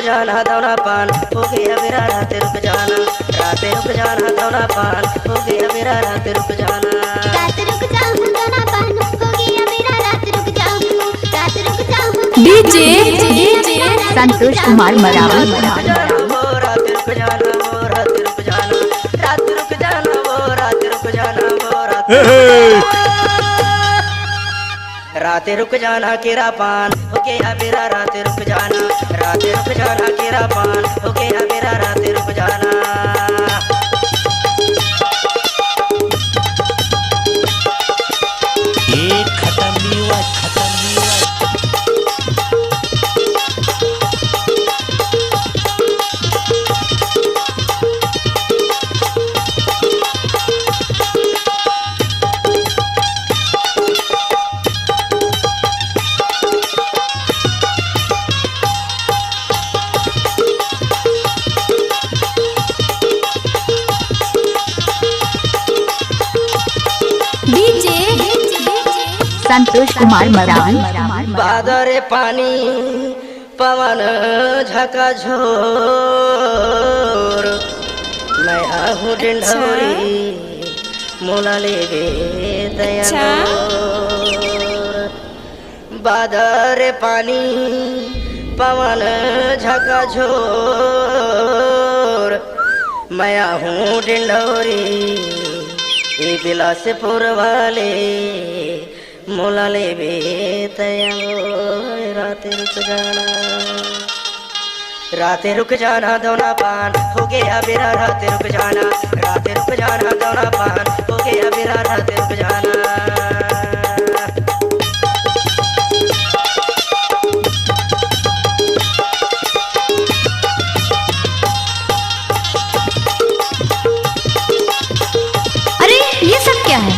जाना दौना पान हो गया मेरा रात रुक जाना, रात रुक जाना दौना पान हो गया मेरा रात रुक जाना, रात रुक जाऊं दौना पान हो गया मेरा रात रुक जाऊं, रात रुक जाऊं डीजे संतोष कुमार मरावी। रात रुक जाना वो रात रुक जाना, रात रुक जाना वो रात रुक जाना वो रात रुक जाना केरा पान हो गया मेरा रात रुक जाना, रात रुक जाना केरा पान हो गया मेरा रात रुक जाना, ये खत्म नहीं हुआ, खत्म नहीं हुआ। संतोष कुमार मरावी। बादर पानी पवन झका झोर मैं आहूँ डिंढोरी मोला लेवे दयानोर, बादर पानी पवन झका झोर मैं आहूँ डिंढोरी ये बिलासपुर वाले मोला ले बेतया रात रुक जाना, रात रुक जाना दौना पान हो गया मेरा रात रुक जाना, रात रुक जाना दौना पान हो गया मेरा रात रुक जाना, अरे ये सब क्या है?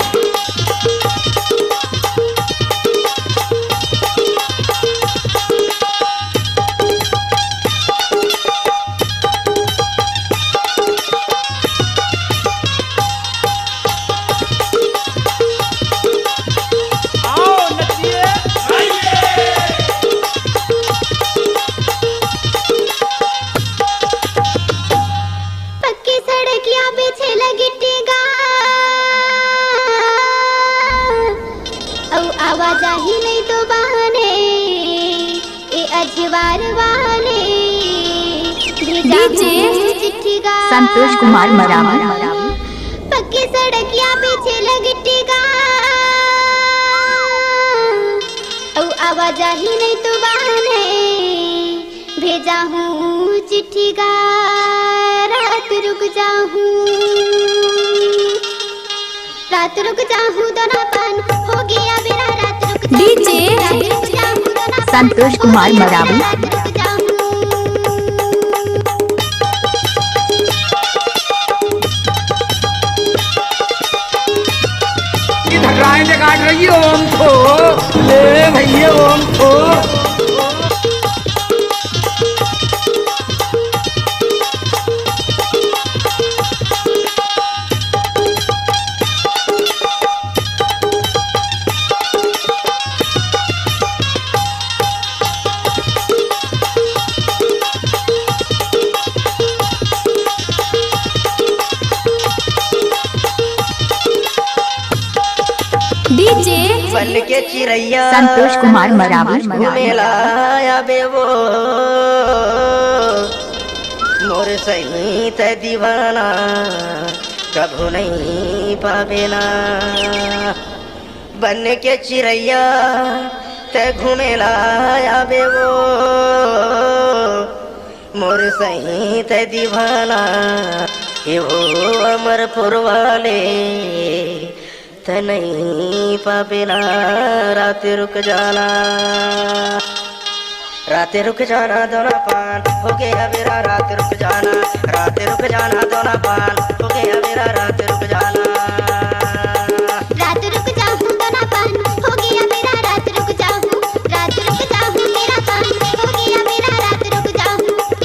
आवाजाही नहीं तो बहाने ए अजवार वाले संतोष कुमार मरावी। पक्की सड़किया पीछे लगटेगा आवाजाही नहीं तो बहाने भेजा हूँ चिट्ठी का रात रुक जाऊँ, रात रुक जाऊँ दोना पान हो गया मेरा रात रुक डीजे संतोष कुमार मरावी। काट रही ओम थो ले भैया ओम थो। डीजे बन के चिड़ैया संतोष कुमार मरावी। घूमेलाया बेवो मोर सही ते दीवाना कभू नहीं पावे ना, बन के चिड़ैया ते घूमेलाया बेवो मोर सही ते दीवाना वो अमरपुर वाले ते नहीं पावेना, रात रुक जाना, रात रुक जाना दोना पान हो गया मेरा रात रुक जाना, रात रुक जाना दोना पान हो गया मेरा रात रुक जाना, रात रुक जाऊँ दोना पान हो गया मेरा रात रुक जाऊँ, रात रुक जाऊँ मेरा पान हो गया मेरा रात रुक जाऊँ,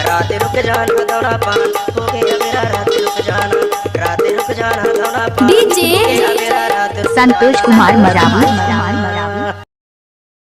रात रुक जाना दोना पान हो गया मेरा रात रुक जाना, रात रुक जाना दोना पान हो गया मेरा रात रुक जाना। संतोष कुमार मरावी।